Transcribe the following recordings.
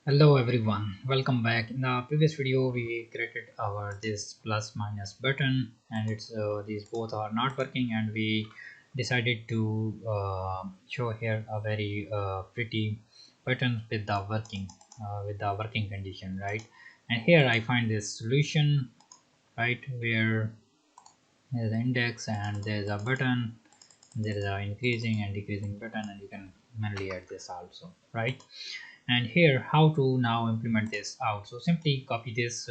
Hello everyone, welcome back. In the previous video we created our this plus minus button, and it's these both are not working, and we decided to show here a very pretty button with the working condition, right? And here I find this solution, right, where there's an index and there's a button, there is a increasing and decreasing button, and you can manually add this also, right? And here how to now implement this out. So simply copy this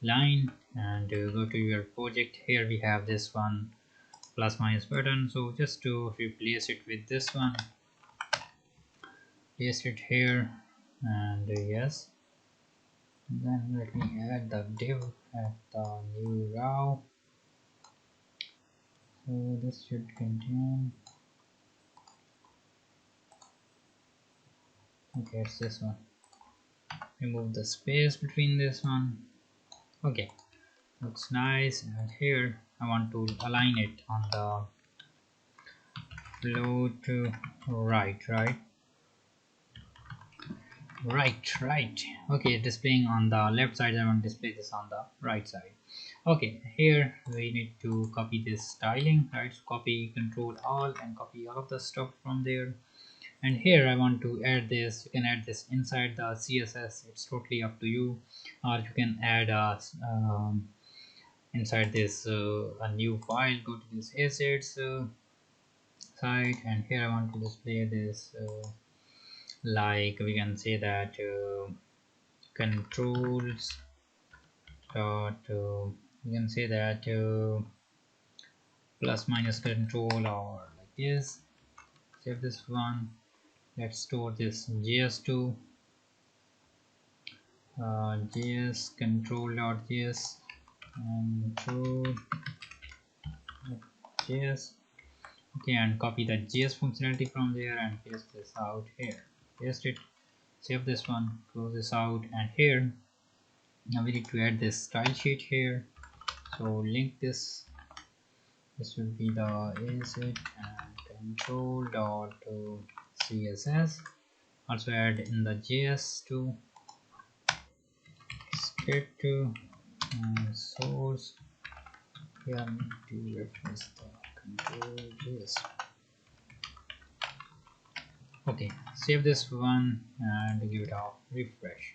line and go to your project. Here we have this one plus minus button, so just to replace it with this one, paste it here, and yes, then let me add the div at the new row. So this should contain, okay, it's this one. Remove the space between this one. Okay, looks nice. And here I want to align it on the flow to right. Okay, displaying on the left side. I want to display this on the right side. Okay, here we need to copy this styling, right? So copy, control all, and copy all of the stuff from there. And here I want to add this. You can add this inside the CSS, it's totally up to you, or you can add inside this a new file. Go to this assets site, and here I want to display this like we can say that controls dot we can say that plus minus control, or like this. Save this one. Let's store this js2 js control dot js control js. Okay, and copy the js functionality from there and paste this out here. Paste it, save this one, close this out, and here now we need to add this style sheet here. So link this. This will be the asset and control dot css. Also add in the js2 script to source. Here I need to reference the control js. Okay, save this one and give it a refresh.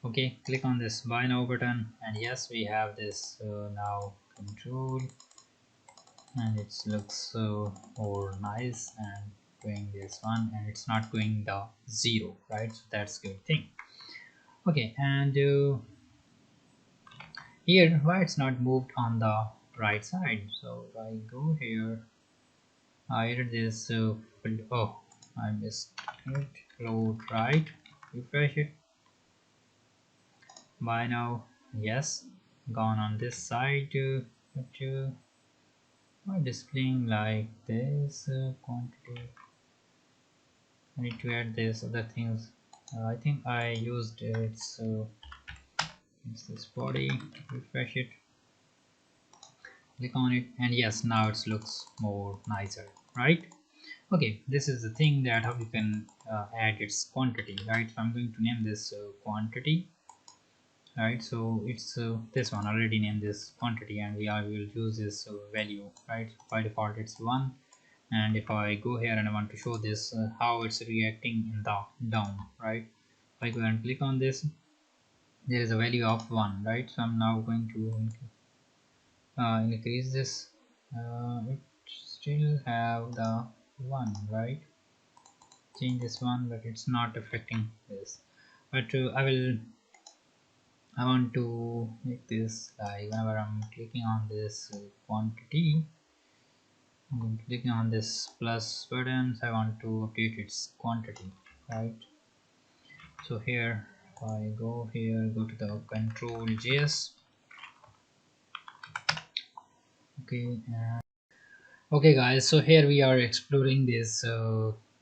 Okay, click on this buy now button, and yes, we have this now control, and it looks more nice and doing this one, and it's not doing the 0, right? So that's good thing. Okay, and here why it's not moved on the right side. So if I go here, I added this oh, I missed it. Load right, refresh it. By now, yes, gone on this side but why displaying like this quantity. I need to add this other things. I think I used it, so it's this body. Refresh it, click on it, and yes, now it looks more nicer, right? Okay, this is the thing that how you can add its quantity, right? So I'm going to name this quantity, right? So it's this one already named this quantity, and we will use this value, right? By default it's 1. And if I go here and I want to show this how it's reacting in the down, right? If I go and click on this, there is a value of 1, right? So I'm now going to increase this. It still have the 1, right? Change this one, but it's not affecting this. But I want to make this like whenever I'm clicking on this quantity, I'm clicking on this plus buttons, I want to update its quantity, right? So here if I go here, go to the control js. Okay, okay guys, so here we are exploring this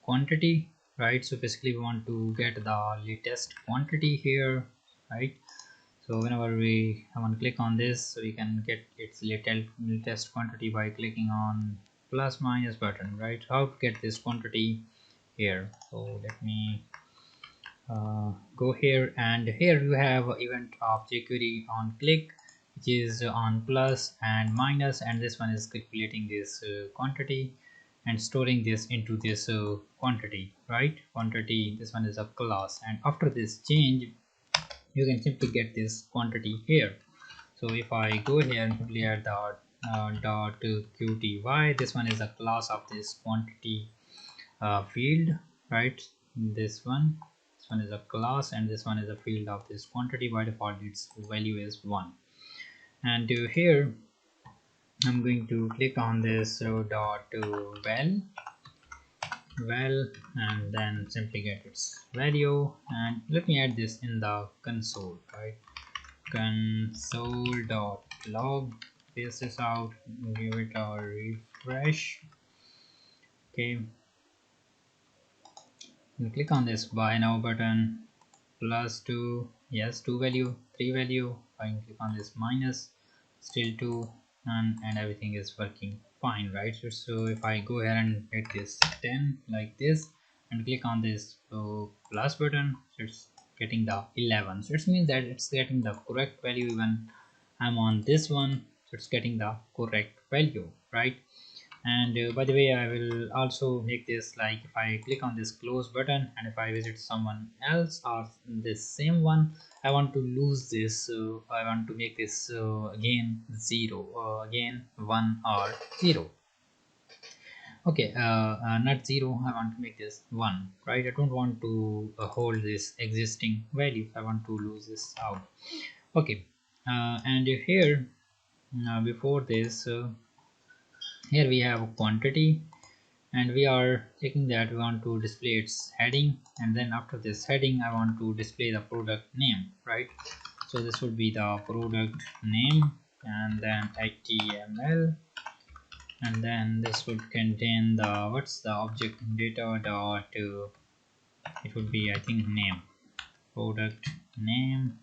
quantity, right? So basically we want to get the latest quantity here, right? So whenever I want to click on this, so we can get its latest quantity by clicking on plus minus button, right? How to get this quantity here? So let me go here, and here you have event of jQuery on click, which is on plus and minus, and this one is calculating this quantity and storing this into this quantity, right? Quantity, this one is a class, and after this change you can simply get this quantity here. So if I go here and simply add dot qty, this one is a class of this quantity field, right? This one is a class, and this one is a field of this quantity. By default its value is 1, and here I'm going to click on this dot well, and then simply get its value, and let me add this in the console, right? Console.log, paste this out, give it a refresh. Okay, and click on this buy now button, plus 2, yes, 2 value, 3 value. I can click on this minus, still 2, and everything is working fine, right? So if I go ahead and hit this 10 like this and click on this plus button, so it's getting the 11. So it means that it's getting the correct value. Even I'm on this one, so it's getting the correct value, right? And by the way, I will also make this like, if I click on this close button and if I visit someone else or this same one, I want to lose this, I want to make this again 0, again 1 or 0. Okay, not 0, I want to make this 1, right? I don't want to hold this existing value, I want to lose this out. Okay, and here before this, here we have a quantity, and we are checking that we want to display its heading, and then after this heading I want to display the product name, right? So this would be the product name, and then html, and then this would contain the, what's the object data dot it would be, I think, name, product name.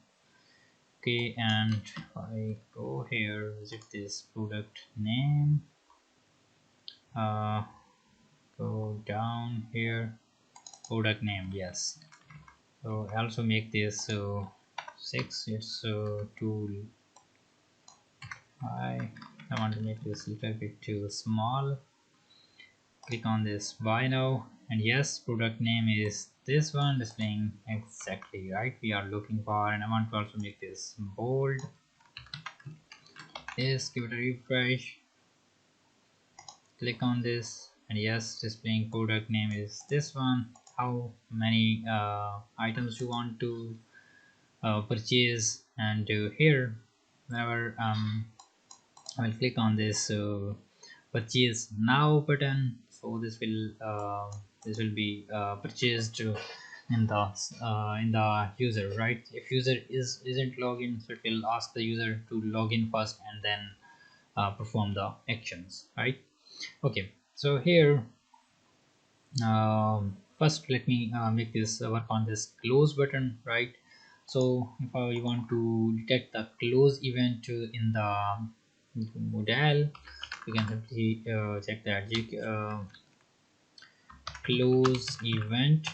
Okay, and I go here, visit this product name, go down here, product name, yes. So I also make this 6, it's too high, I want to make this a little bit too small. Click on this buy now, and yes, product name is this one, displaying exactly right we are looking for. And I want to also make this bold, yes, give it a refresh, click on this, and yes, displaying product name is this one. How many items you want to purchase, and here whenever I will click on this purchase now button, so this will be purchased in the user, right? If user isn't logged in, so it will ask the user to log in first and then perform the actions, right? Okay, so here first let me make this work on this close button, right? So if you want to detect the close event in the model, you can simply check that close event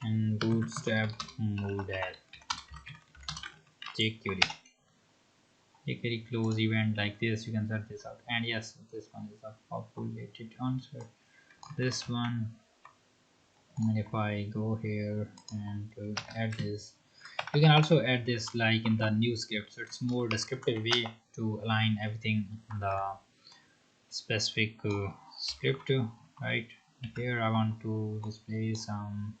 and bootstrap model jQuery close event like this. You can search this out, and yes, this one is a populated answer, this one. And if I go here and add this, you can also add this like in the new script, so it's more descriptive way to align everything in the specific script, right? Here I want to display some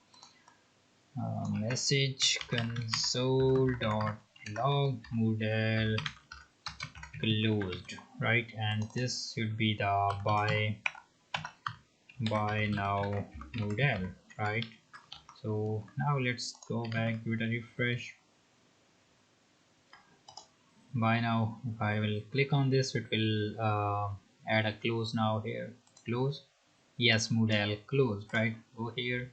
message console.log model closed, right? And this should be the buy now model, right? So now let's go back, give it a refresh. Buy now, if I will click on this, it will add a close now here, close, yes, model closed, right? Go here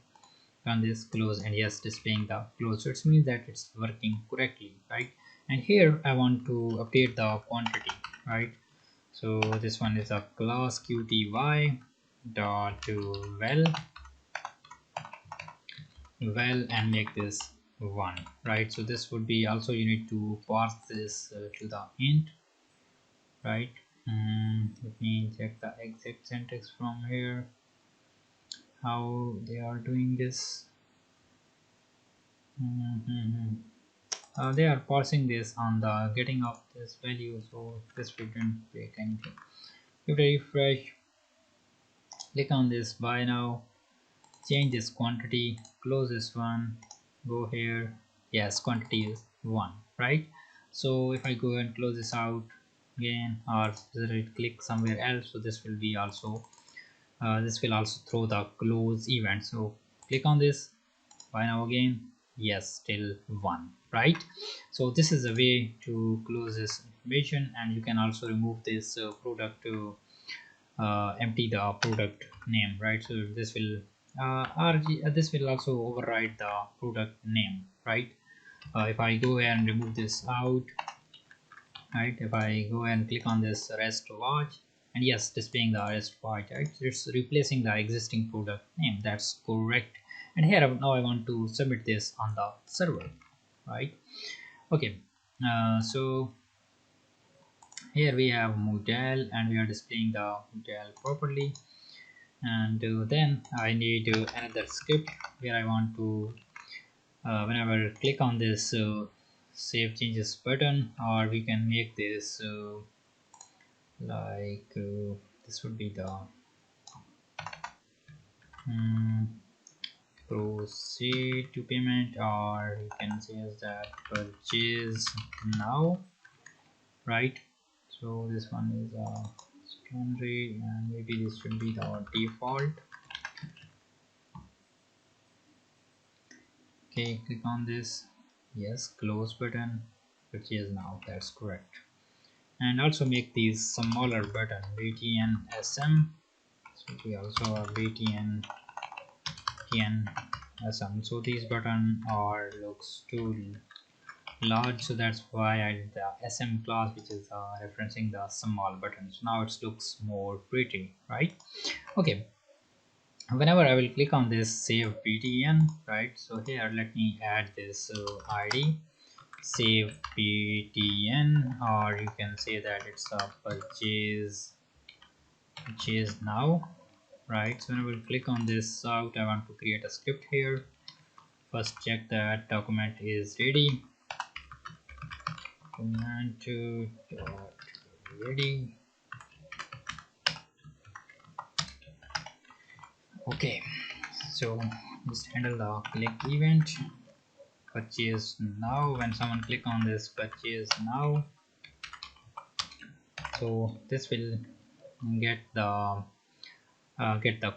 on this close, and yes, displaying the close, so it means that it's working correctly, right? And here I want to update the quantity, right? So this one is a class qty dot well, well and make this 1, right? So this would be also, you need to parse this to the int, right? Let me check the exact syntax from here, how they are doing this. Mhm. They are parsing this on the getting of this value, so this wouldn't break anything. If I refresh, click on this buy now, change this quantity, close this one, go here. Yes, quantity is 1, right? So if I go and close this out again, or right click somewhere else, so this will be also this will also throw the close event. So click on this buy now again, yes, still 1, right? So this is a way to close this information, and you can also remove this product to empty the product name, right? So this will this will also override the product name, right? If I go ahead and remove this out, right, if I go and click on this rest watch, and yes, displaying the rest watch, right, it's replacing the existing product name, that's correct. And here now I want to submit this on the server, right? Okay, so here we have model, and we are displaying the model properly. And then I need another script where I want to whenever I click on this save changes button, or we can make this like this would be the um, proceed to payment, or you can say as that purchase now, right? So this one is secondary, and maybe this should be the default. Okay, click on this, yes, close button, purchase now, that's correct. And also make these smaller button, btn sm, so we also have btn sm. So these button are looks too large, so that's why I did the sm class, which is referencing the small buttons. Now it looks more pretty, right? Okay, whenever I will click on this save btn, right? So here let me add this id save btn, or you can say that it's a purchase now, right? So when I will click on this out, I want to create a script here. First check that document is ready, command to dot ready. Okay, so just handle the click event purchase now. When someone click on this purchase now, so this will get the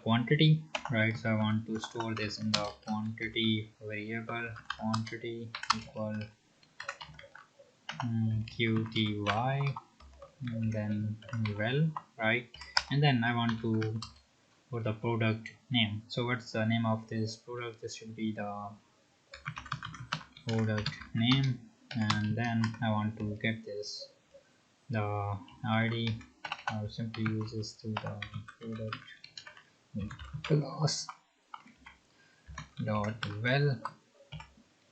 quantity, right? So I want to store this in the quantity variable, quantity equal qty, and then well, right? And then I want to put the product name. So what's the name of this product? This should be the product name. And then I want to get this the id. I'll simply use this to the product class dot well.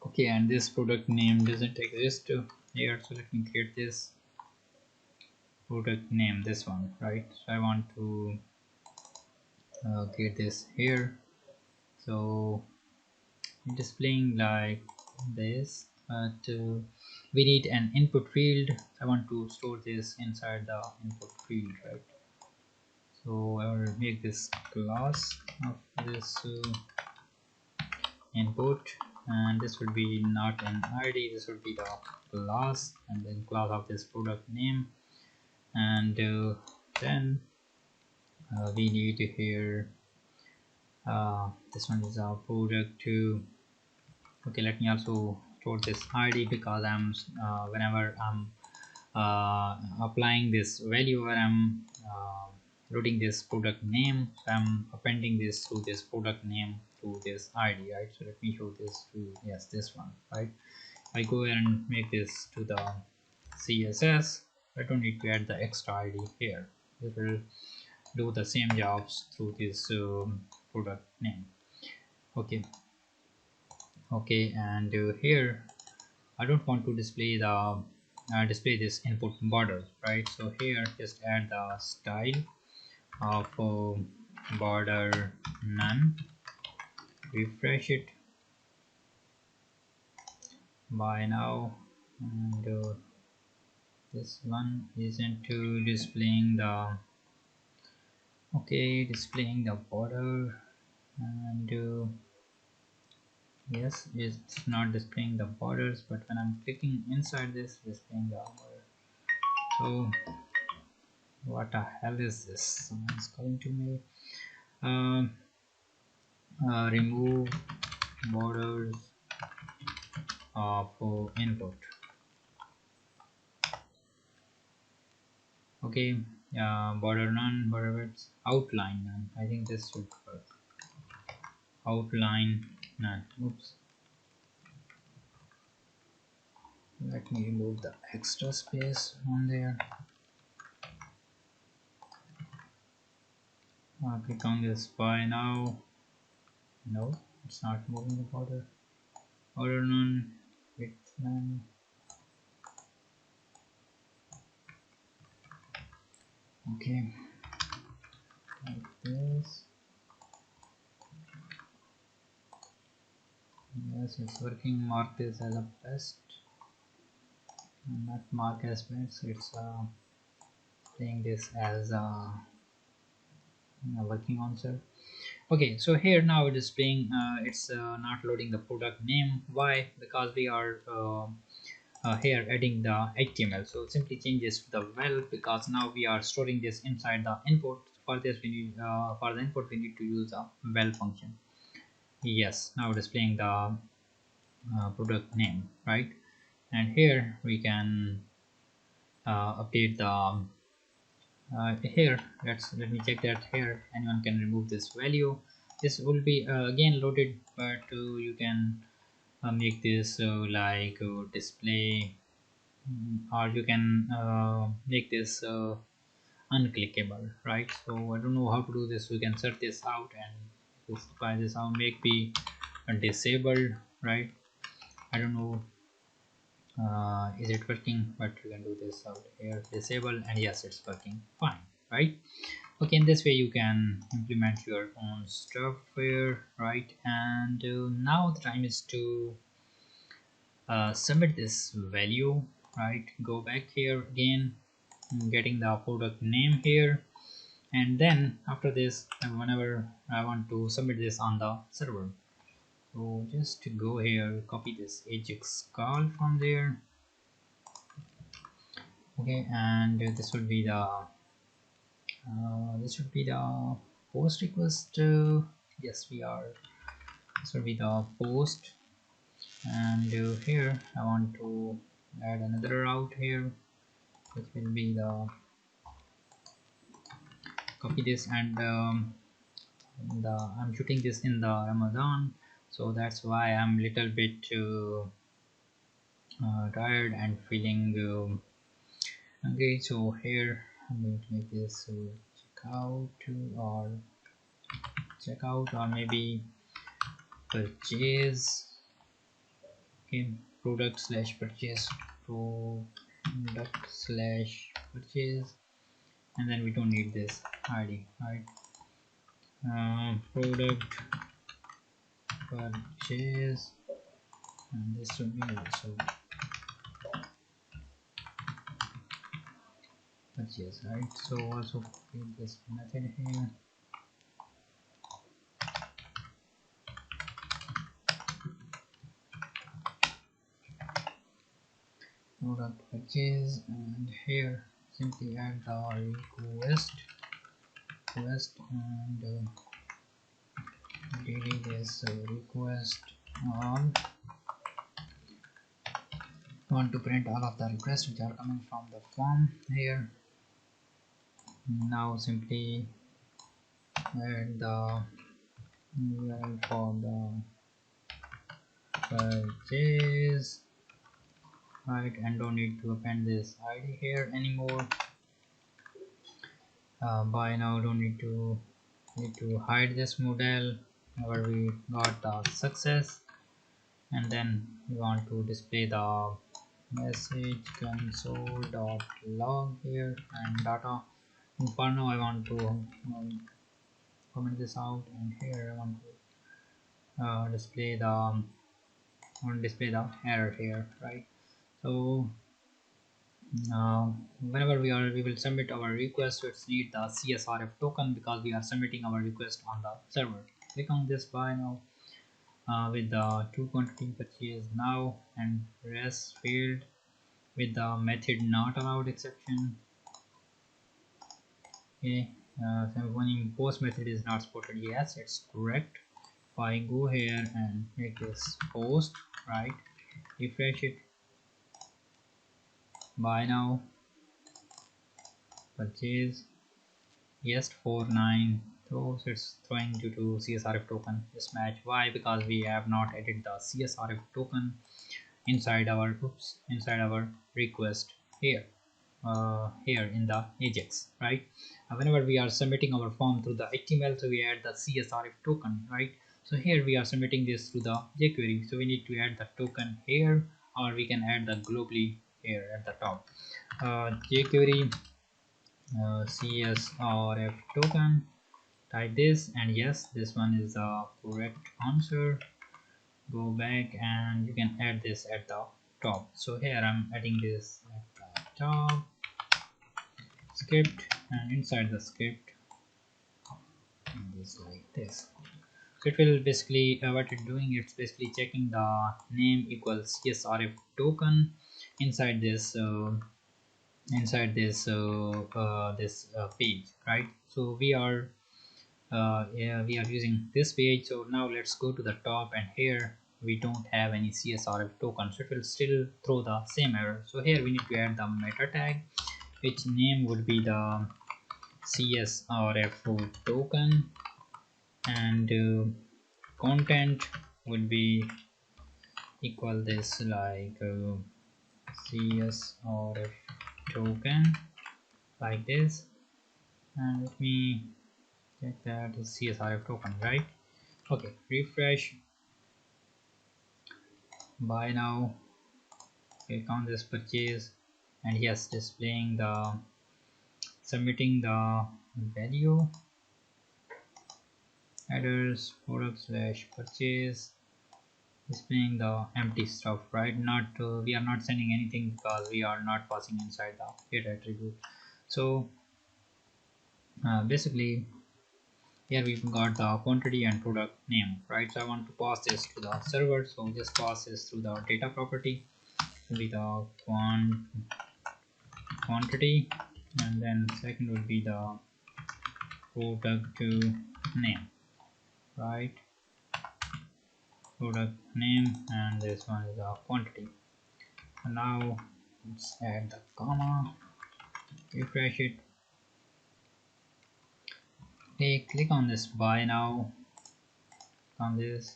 Okay, and this product name doesn't exist here, so let me create this product name, this one, right? So I want to create this here, so displaying like this, but we need an input field. I want to store this inside the input field, right? So I will make this class of this input, and this will be not an id, this will be the class, and then class of this product name. And then we need here this one is our product to. Okay, let me also store this id, because I'm whenever I'm applying this value, where I'm loading this product name, so I'm appending this to this product name to this id, right? So let me show this to, yes, this one, right? I go ahead and make this to the css. I don't need to add the extra id here, it will do the same jobs through this product name. Okay, Okay, and here I don't want to display the display this input border, right? So here just add the style of border none, refresh it by now, and this one isn't displaying the, okay, displaying the border, and yes, it's not displaying the borders, but when I'm clicking inside this, displaying the border. So what the hell is this? Someone's calling to me. um, Remove borders of input. Okay, border none, border width, outline none. I think this should work. Outline none. Oops. Let me remove the extra space on there. Click on this by now. No, it's not moving the border. Border none, width none. Okay, like this. Yes, it's working. Mark this as a best, not mark as best. It's playing this as a working answer. Okay, so here now it is displaying, it's not loading the product name. Why? Because we are here adding the HTML. So simply change this to the val, because now we are storing this inside the input. For this we need, for the input we need to use a val function. Yes, now displaying the product name, right? And here we can update the here, let me check that here anyone can remove this value. This will be again loaded, but you can make this like display, or you can make this unclickable, right? So I don't know how to do this. We can set this out and specify this out, make be disabled, right? I don't know, is it working, but you can do this out here, disable, and yes, it's working fine, right? Okay, in this way you can implement your own stuff here, right? And now the time is to submit this value, right? Go back here again, getting the product name here, and then after this, whenever I want to submit this on the server, so just to go here, copy this ajax call from there. Okay, and this would be the this would be the post request. Yes, we are, this will be the post, and here I want to add another route here, which will be the, copy this, and I'm shooting this in the Amazon, so that's why I'm little bit tired and feeling hungry. So here I'm going to make this check out, or maybe purchase. Okay, product slash purchase, product slash purchase, and then we don't need this id, right? Product purchase, and this should be also purchase, right? So also create this method here, product purchase, and here simply add the request, and delete this request on. Want to print all of the requests which are coming from the form here. Now simply add the URL for the purchase, right? And don't need to append this id here anymore. By now don't need to hide this model whenever we got the success. and then we want to display the message console.log here and data. And for now I want to comment this out, and here I want to display the error here, right? So whenever we will submit our request, it's need the CSRF token because we are submitting our request on the server. Click on this buy now with the to quantity purchase now and rest field with the method not allowed exception. Okay, when post method is not supported, yes, it's correct. If I go here and make this post, right, refresh it, buy now, purchase, yes, 49, so it's throwing due to CSRF token mismatch. Why? Because we have not added the CSRF token inside our request here, here in the Ajax, right? Whenever we are submitting our form through the HTML, so we add the CSRF token, right? So here we are submitting this through the jQuery, so we need to add the token here, or we can add the globally here at the top. jQuery CSRF token, type this, and yes, this one is the correct answer. Go back and you can add this at the top. So here I'm adding this at the top script, and inside the script is like this. So it will basically what it's doing, it's basically checking the name equals CSRF token inside this page, right? So yeah, we are using this page. So now let's go to the top, and here we don't have any CSRF token, so it will still throw the same error. So here we need to add the meta tag, which name would be the CSRF token, and content would be equal this like CSRF token, like this. And let me check that is CSRF token, right? Okay, refresh, buy now, click on this purchase, and yes, displaying the submitting the value, headers product slash purchase, displaying the empty stuff, right? Not we are not sending anything because we are not passing inside the data attribute. So basically here we've got the quantity and product name, right? So I want to pass this to the server, so just pass this through the data property, will be the quantity, and then second will be the product name, right? Product name, and this one is the quantity. And now let's add the comma, refresh it. Okay, click on this buy now, on this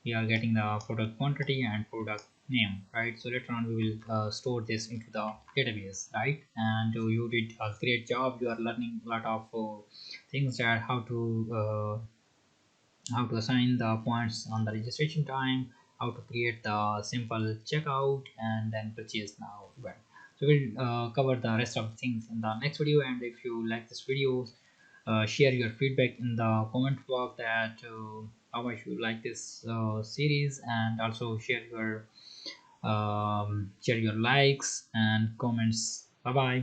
we are getting the product quantity and product name, right? So later on we will store this into the database, right? And you did a great job. You are learning a lot of things, that how to assign the points on the registration time, how to create the simple checkout, and then purchase now event. So we'll cover the rest of the things in the next video. And if you like this video, share your feedback in the comment box, that how much you like this series, and also share your likes and comments. Bye bye.